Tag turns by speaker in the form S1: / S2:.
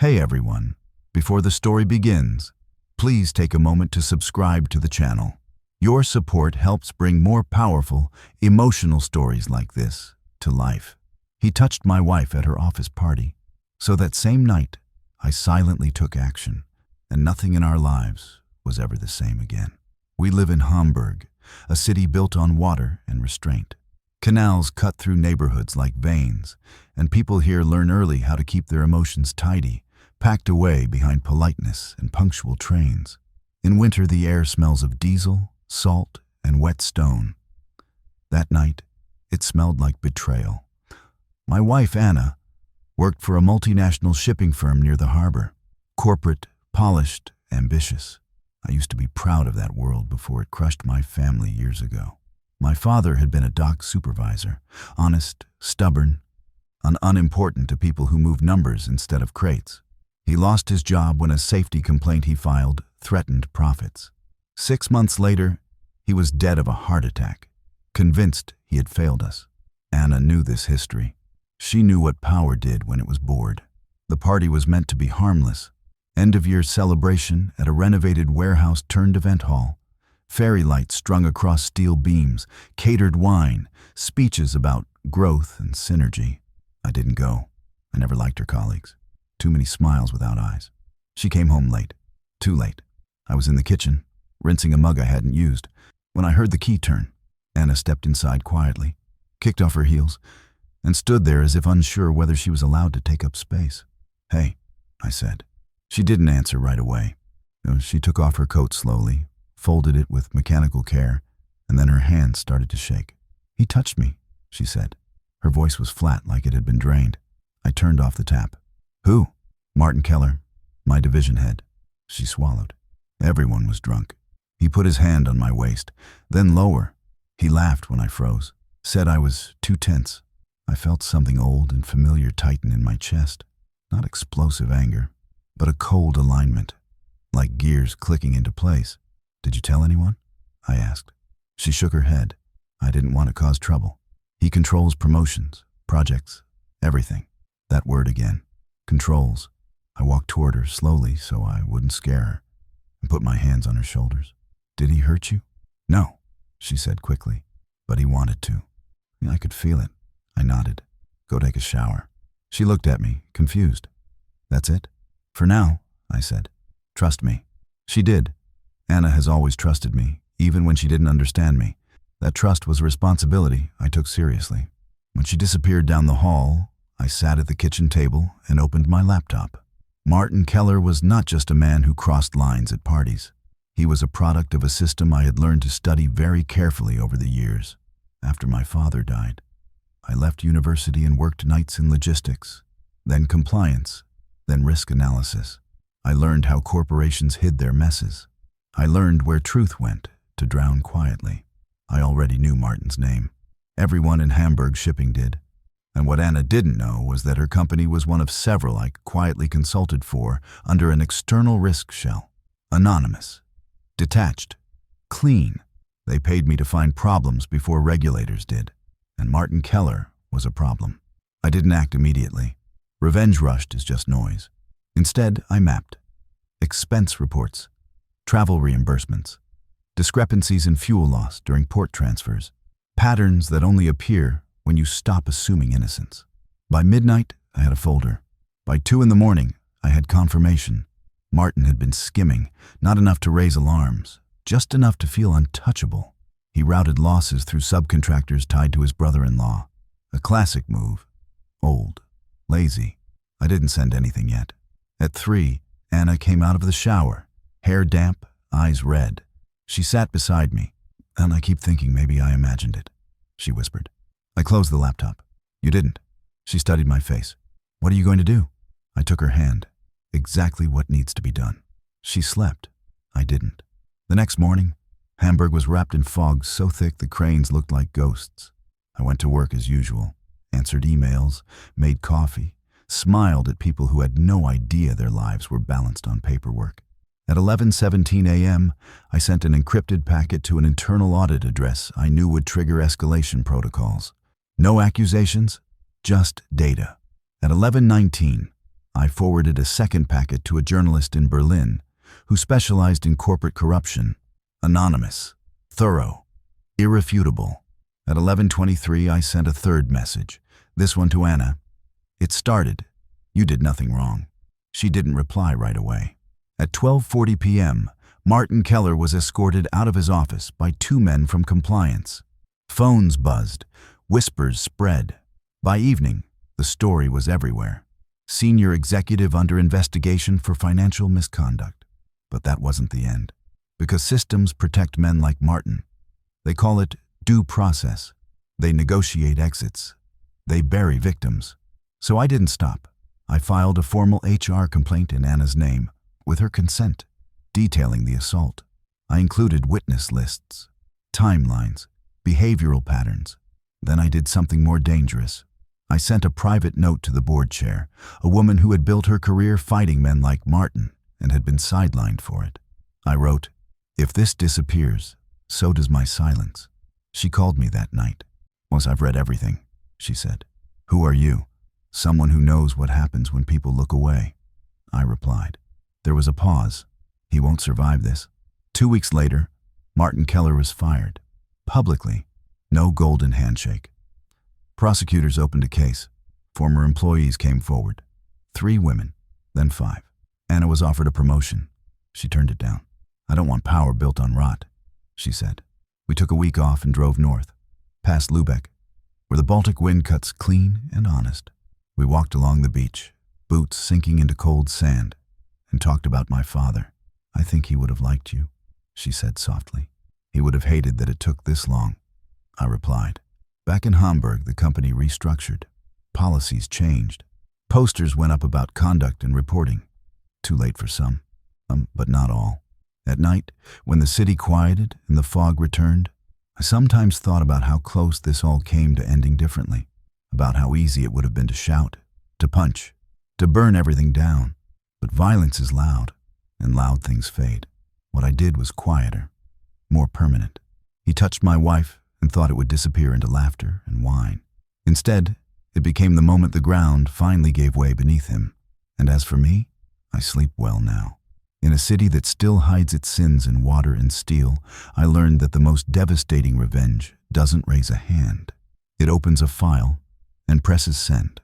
S1: Hey everyone, before the story begins, please take a moment to subscribe to the channel. Your support helps bring more powerful, emotional stories like this to life. He touched my wife at her office party, so that same night, I silently took action, and nothing in our lives was ever the same again. We live in Hamburg, a city built on water and restraint. Canals cut through neighborhoods like veins, and people here learn early how to keep their emotions tidy, packed away behind politeness and punctual trains. In winter, the air smells of diesel, salt, and wet stone. That night, it smelled like betrayal. My wife, Anna, worked for a multinational shipping firm near the harbor. Corporate, polished, ambitious. I used to be proud of that world before it crushed my family years ago. My father had been a dock supervisor, honest, stubborn, and unimportant to people who moved numbers instead of crates. He lost his job when a safety complaint he filed threatened profits. 6 months later, he was dead of a heart attack, convinced he had failed us. Anna knew this history. She knew what power did when it was bored. The party was meant to be harmless. End-of-year celebration at a renovated warehouse-turned-event hall. Fairy lights strung across steel beams, catered wine, speeches about growth and synergy. I didn't go. I never liked her colleagues. Too many smiles without eyes. She came home late. Too late. I was in the kitchen, rinsing a mug I hadn't used, when I heard the key turn. Anna stepped inside quietly, kicked off her heels, and stood there as if unsure whether she was allowed to take up space. "Hey," I said. She didn't answer right away. She took off her coat slowly, folded it with mechanical care, and then her hands started to shake. "He touched me," she said. Her voice was flat like it had been drained. I turned off the tap. "Who?" "Martin Keller, my division head." She swallowed. Everyone was drunk. He put his hand on my waist, then lower. He laughed when I froze, said I was too tense. I felt something old and familiar tighten in my chest. Not explosive anger, but a cold alignment, like gears clicking into place. "Did you tell anyone?" I asked. She shook her head. I didn't want to cause trouble. He controls promotions, projects, everything. That word again. Controls. I walked toward her slowly so I wouldn't scare her, and put my hands on her shoulders. "Did he hurt you?" "No," she said quickly, "but he wanted to." I could feel it. I nodded. "Go take a shower." She looked at me, confused. "That's it?" "For now," I said. "Trust me." She did. Anna has always trusted me, even when she didn't understand me. That trust was a responsibility I took seriously. When she disappeared down the hall, I sat at the kitchen table and opened my laptop. Martin Keller was not just a man who crossed lines at parties. He was a product of a system I had learned to study very carefully over the years. After my father died, I left university and worked nights in logistics, then compliance, then risk analysis. I learned how corporations hid their messes. I learned where truth went to drown quietly. I already knew Martin's name. Everyone in Hamburg shipping did. And what Anna didn't know was that her company was one of several I quietly consulted for under an external risk shell. Anonymous. Detached. Clean. They paid me to find problems before regulators did. And Martin Keller was a problem. I didn't act immediately. Revenge rushed is just noise. Instead, I mapped. Expense reports. Travel reimbursements. Discrepancies in fuel loss during port transfers. Patterns that only appear when you stop assuming innocence. By midnight, I had a folder. By 2 a.m, I had confirmation. Martin had been skimming, not enough to raise alarms, just enough to feel untouchable. He routed losses through subcontractors tied to his brother-in-law. A classic move. Old. Lazy. I didn't send anything yet. At 3, Anna came out of the shower, hair damp, eyes red. She sat beside me, and I keep thinking maybe I imagined it, she whispered. I closed the laptop. "You didn't." She studied my face. "What are you going to do?" I took her hand. "Exactly what needs to be done." She slept. I didn't. The next morning, Hamburg was wrapped in fog so thick the cranes looked like ghosts. I went to work as usual, answered emails, made coffee, smiled at people who had no idea their lives were balanced on paperwork. At 11:17 a.m., I sent an encrypted packet to an internal audit address I knew would trigger escalation protocols. No accusations, just data. At 11:19, I forwarded a second packet to a journalist in Berlin who specialized in corporate corruption. Anonymous, thorough, irrefutable. At 11:23, I sent a third message, this one to Anna. It started, "You did nothing wrong." She didn't reply right away. At 12:40 p.m., Martin Keller was escorted out of his office by two men from compliance. Phones buzzed, whispers spread. By evening, the story was everywhere. Senior executive under investigation for financial misconduct. But that wasn't the end. Because systems protect men like Martin. They call it due process. They negotiate exits. They bury victims. So I didn't stop. I filed a formal HR complaint in Anna's name, with her consent, detailing the assault. I included witness lists, timelines, behavioral patterns. Then I did something more dangerous. I sent a private note to the board chair, a woman who had built her career fighting men like Martin and had been sidelined for it. I wrote, "If this disappears, so does my silence." She called me that night. "Once I've read everything," she said. "Who are you?" "Someone who knows what happens when people look away," I replied. There was a pause. "He won't survive this." 2 weeks later, Martin Keller was fired. Publicly. No golden handshake. Prosecutors opened a case. Former employees came forward. 3 women, then 5. Anna was offered a promotion. She turned it down. "I don't want power built on rot," she said. We took a week off and drove north, past Lübeck, where the Baltic wind cuts clean and honest. We walked along the beach, boots sinking into cold sand, and talked about my father. "I think he would have liked you," she said softly. "He would have hated that it took this long," I replied. Back in Hamburg, the company restructured. Policies changed. Posters went up about conduct and reporting. Too late for some, but not all. At night, when the city quieted and the fog returned, I sometimes thought about how close this all came to ending differently, about how easy it would have been to shout, to punch, to burn everything down. But violence is loud, and loud things fade. What I did was quieter, more permanent. He touched my wife and thought it would disappear into laughter and wine. Instead, it became the moment the ground finally gave way beneath him. And as for me, I sleep well now. In a city that still hides its sins in water and steel, I learned that the most devastating revenge doesn't raise a hand. It opens a file and presses send.